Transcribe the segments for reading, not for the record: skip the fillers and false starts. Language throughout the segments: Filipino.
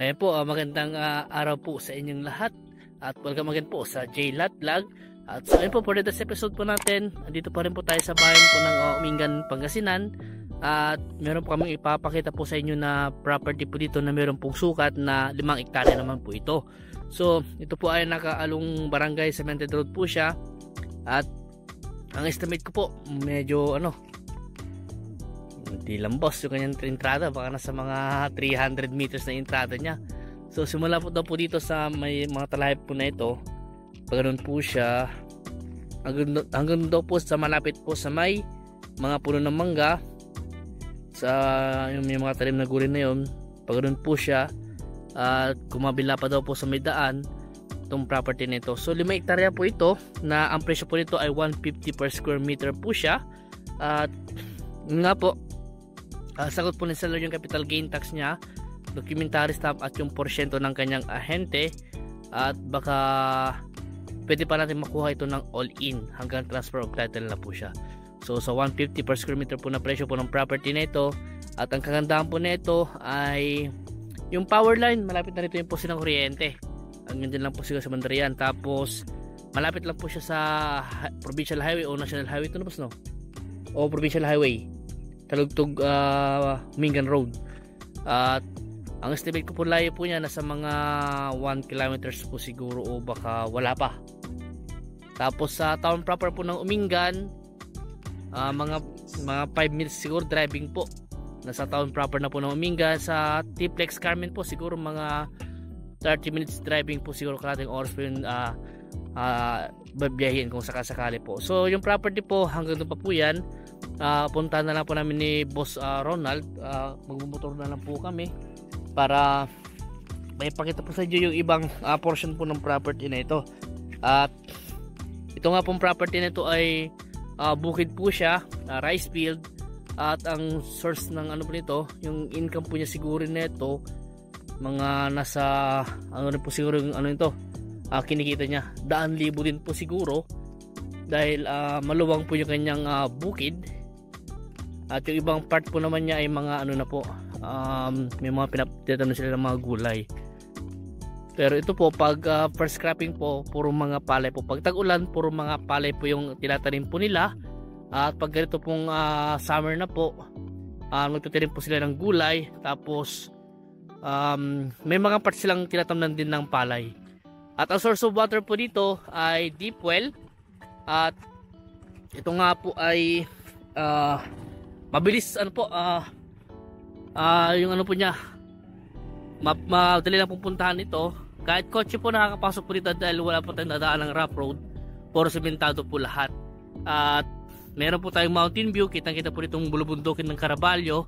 Ayan po, magandang araw po sa inyong lahat at welcome again po sa JLat Vlog. At so ayun po, for this episode po natin, andito pa rin po tayo sa bayan po ng Umingan, Pangasinan. At meron po kaming ipapakita po sa inyo na property po dito na meron pong sukat na 5 hektarya naman po ito. So ito po ay nakaalong barangay, Cemented Road po siya. At ang estimate ko po, medyo hindi lambos yung kanyang entrada, baka nasa mga 300 meters na entrada niya. So simula po daw po dito sa may mga talahib po na ito, paganoon po siya hanggang daw po sa malapit po sa may mga puno ng mangga, sa yung may mga talim na gulay na yun, paganoon po siya. At kumabila pa daw po sa may daan itong property nito. So 5 hektarya po ito na ang presyo po nito ay 150 per square meter po siya. At nga po, sagot po ni seller yung capital gain tax niya, documentary stamp at yung porsyento ng kanyang ahente, at baka pwede pa natin makuha ito ng all-in hanggang transfer of title na po siya. So sa 150 per square meter po na presyo po ng property na ito. At ang kagandahan po na ito ay yung power line, malapit na rito yung poste ng kuryente. Ang ganda lang po siguro sa Mandarian. Tapos malapit lang po siya sa provincial highway o national highway ito na po, no? O provincial highway, Talugtog Mingan Road. At ang estimate ko po layo po niya nasa mga 1 kilometers po siguro o baka wala pa. Tapos sa town proper po ng Umingan, mga 5 minutes siguro driving po. Nasa town proper na po ng Umingan. Sa T-Plex Carmen po siguro mga 30 minutes driving po siguro, kalating oras po yung babiyahin kung sakasakali po. So yung property po hanggang doon pa po yan. Puntahan na lang po namin ni Boss Ronald. Magmumotor na lang po kami para may pakita po sa inyo yung ibang portion po ng property na ito. At ito nga pong property na ito ay bukid po siya, rice field. At ang source ng ano po nito, yung income po niya siguro nito mga nasa po siguro yung ito, kinikita niya 100,000 din po siguro, dahil maluwang po yung kanyang bukid. At yung ibang part po naman niya ay mga na po, may mga pinapitanom sila ng mga gulay. Pero ito po pag first cropping po, puro mga palay po. Pag tag-ulan, puro mga palay po yung tinatanim po nila. At pag ganito pong summer na po, magtatanim po sila ng gulay. Tapos may mga parts silang tinatamnan din ng palay. At ang source of water po dito ay deep well. At ito nga po ay mabilis yung po niya, madali lang pupuntahan ito. Kahit kotse po nakakapasok po dito dahil wala po tayong dadaan ng rough road, puro sementado po lahat. At meron po tayong mountain view, kitang kita po ditong bulubundukin ng Caraballo.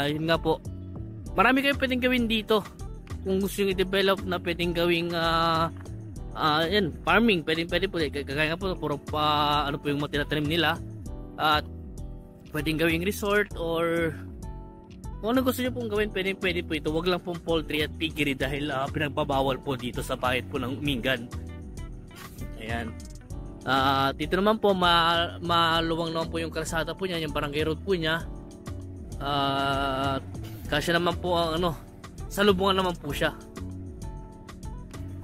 Yun nga po, marami kayong pwedeng gawin dito kung gusto nyo i-develop na pwedeng gawing yan, farming. Pwede po, kagaya nga po puro pa po yung mga tinatanim nila. At pwedeng gawing resort, or kung ano gusto nyo pong gawin, pwede po ito. Wag lang pong poultry at piggery dahil pinagbabawal po dito sa bayan po ng Umingan. Ayan. Dito naman po maluwang naman po yung kalsada po niya, yung barangay road po niya. Kasi naman po ang salubungan naman po siya.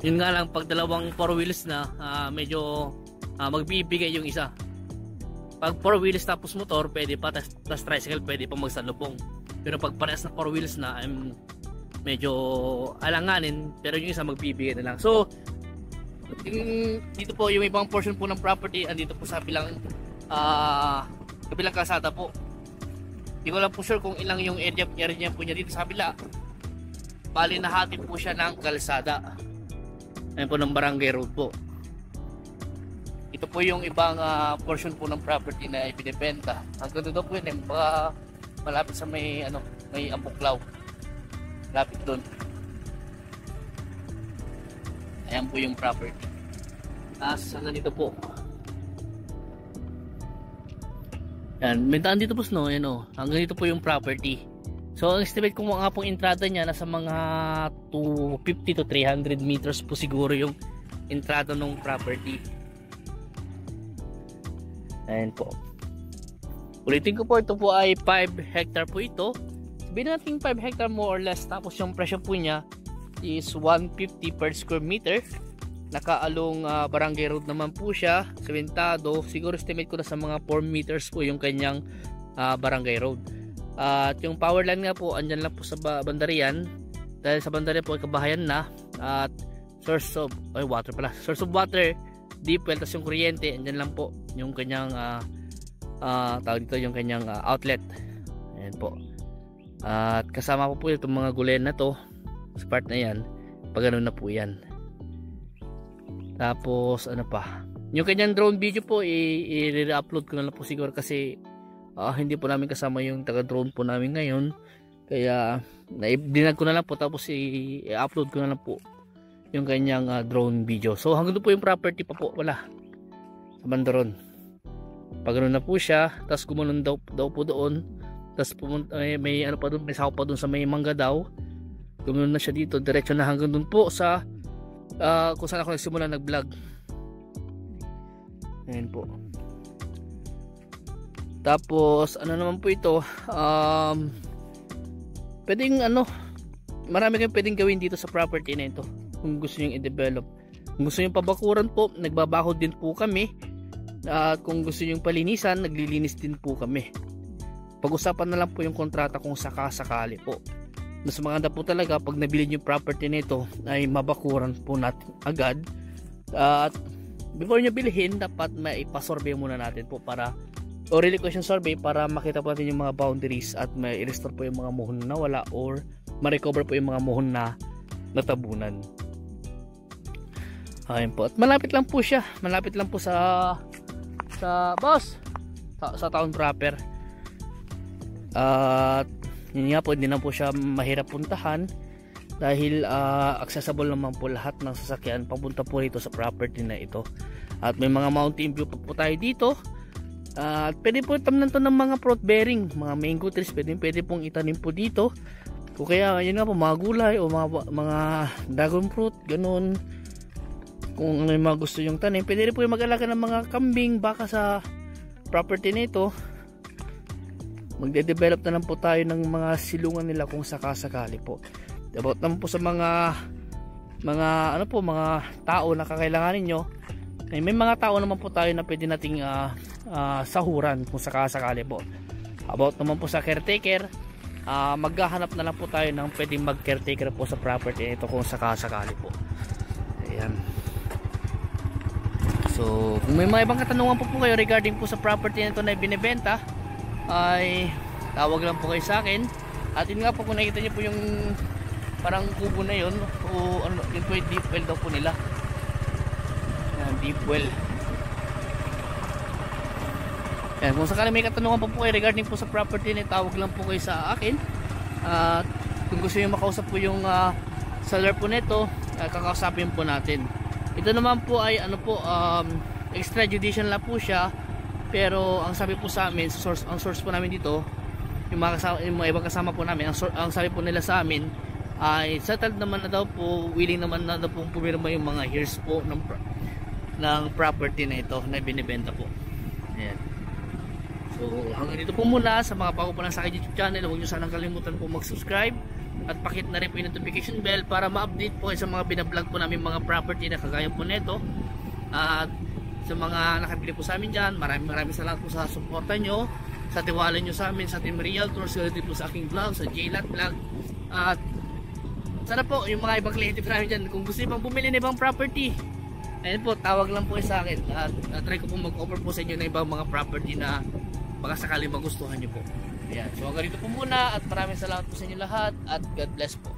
Yun nga lang, pag dalawang 4 wheels na, medyo magbibigay yung isa. Pag 4 wheels tapos motor, pwede pa, tas tricycle pwede pa magsalubong. Pero pag parehas na 4 wheels na, medyo alanganin, pero yung isa magbibigay na lang. So dito po yung ibang portion po ng property, andito po sa kabilang kalsada po. Hindi ko lang po sure kung ilang yung area po niya dito sa kabila. Bali nahati po siya ng kalsada. Ayan po ng barangay road po. Ito po yung ibang portion po ng property na ibinibenta. Hanggang doon po yun, malapit sa may Ambuklaw. Malapit doon. Ayan po yung property. Hanggang dito po. Yan, may daan dito po, no? Yan, hanggang dito po yung property. So ang estimate ko nga pong entrada niya nasa mga 250 to 300 meters po siguro yung entrada ng property. Ayan po. Ulitin ko po, ito po ay 5 hectare po ito. Sabihin natin 5 hectare more or less, tapos yung presyo po niya is 150 per square meter. Nakaalong barangay road naman po siya, sementado. Siguro estimate ko na sa mga 4 meters po yung kanyang barangay road. At yung power line nga po, andyan lang po sa bandarian. Dahil sa bandarian po ay kabahayan na. At source of water, deep well, tas yung kuryente, andyan lang po yung kanyang tawag dito, yung kanyang outlet. Ayan po. At kasama po itong mga gulen na to sa part na yan, pag ano na po yan. Tapos ano pa, yung kanyang drone video po i-re-upload ko na lang po siguro, kasi hindi po namin kasama yung taga drone po namin ngayon, kaya dinag ko na lang po, tapos i-upload ko na lang po yung kanyang drone video. So hanggang doon po yung property pa po wala sa bandaron. Pag ano na po siya, tapos gumanon daw po doon, tapos pumunta, may ano pa doon, may sako pa doon sa may mangga daw. Gumanon na siya dito, diretso na hanggang doon po sa kung saan ako nagsimula nag-vlog. Ayan po. Tapos ano naman po ito, pwedeng marami kayong pwedeng gawin dito sa property na ito kung gusto nyo i-develop. Kung gusto nyo pabakuran po, nagbabakod din po kami. At kung gusto nyo palinisan, naglilinis din po kami. Pag-usapan na lang po yung kontrata kung sakasakali po. Mas maganda po talaga pag nabili nyo property nito ay mabakuran po natin agad. At before nyo bilhin, dapat may ipasurvey muna natin po para, o relocation survey, para makita po natin yung mga boundaries at may i-restore po yung mga muhon na nawala or ma-recover po yung mga muhon na natabunan. Ayun po. At malapit lang po siya. Malapit lang po sa town proper. At yun nga po, hindi na po siya mahirap puntahan dahil accessible naman po lahat ng sasakyan papunta po rito sa property na ito. At may mga mountain view po tayo dito. At pwede po tamnan to ng mga fruit bearing, mga mango trees, pwede pong itanim po dito. O kaya yun nga po, mga gulay o mga dragon fruit, ganun. Kung ano yung mga gusto yung tanim, pwede rin po yung mag-alaga ng mga kambing, baka sa property nito. Magde-develop na lang po tayo ng mga silungan nila kung sakasakali po. About naman po sa mga tao na kakailanganin nyo. May mga tao naman po tayo na pwede nating sahuran kung sakasakali po. About naman po sa caretaker, maghahanap na lang po tayo ng pwedeng mag-caretaker po sa property nito kung sakasakali po. Ayan. So kung may mga ibang katanungan po kayo regarding po sa property nito na binibenta, ay tawag lang po kayo sa akin. At yun nga po, kung nakita nyo po yung parang kubo na yun, o ano, yun po yung deep well daw po nila. Deep well. Ayan, kung sakali may katanungan po kayo regarding po sa property na, tawag lang po kayo sa akin. At kung gusto nyo makausap po yung seller po nito, kakausapin po natin. Ito naman po ay extrajudicial na po siya, pero ang sabi po sa amin, ang source po namin dito, yung mga ibang kasama po namin, ang sabi po nila sa amin ay settled naman na daw po, willing naman na daw po pumirma yung mga heirs po ng property na ito na binibenta po. Ayan. So hanggang dito po muna. Sa mga bago po lang sa akin YouTube channel, huwag nyo sanang kalimutan po mag-subscribe at pakit na rin po yung notification bell para ma-update po sa mga binablog po namin mga property na kagaya po nito. At sa mga nakabili po sa amin dyan, maraming salamat po sa suporta nyo, sa tiwala nyo sa amin, sa Team Realtors, sa po sa aking vlog, sa JLAT vlog. At sana po yung mga ibang kliyente po namin dyan, kung gusto nyo pang bumili ng ibang property, ayun po, tawag lang po sa akin. At try ko po mag-offer po sa inyo na ibang mga property na baka sakali magustuhan nyo po. Ayan. So hanggang dito po muna at maraming salamat po sa inyo lahat at God bless po.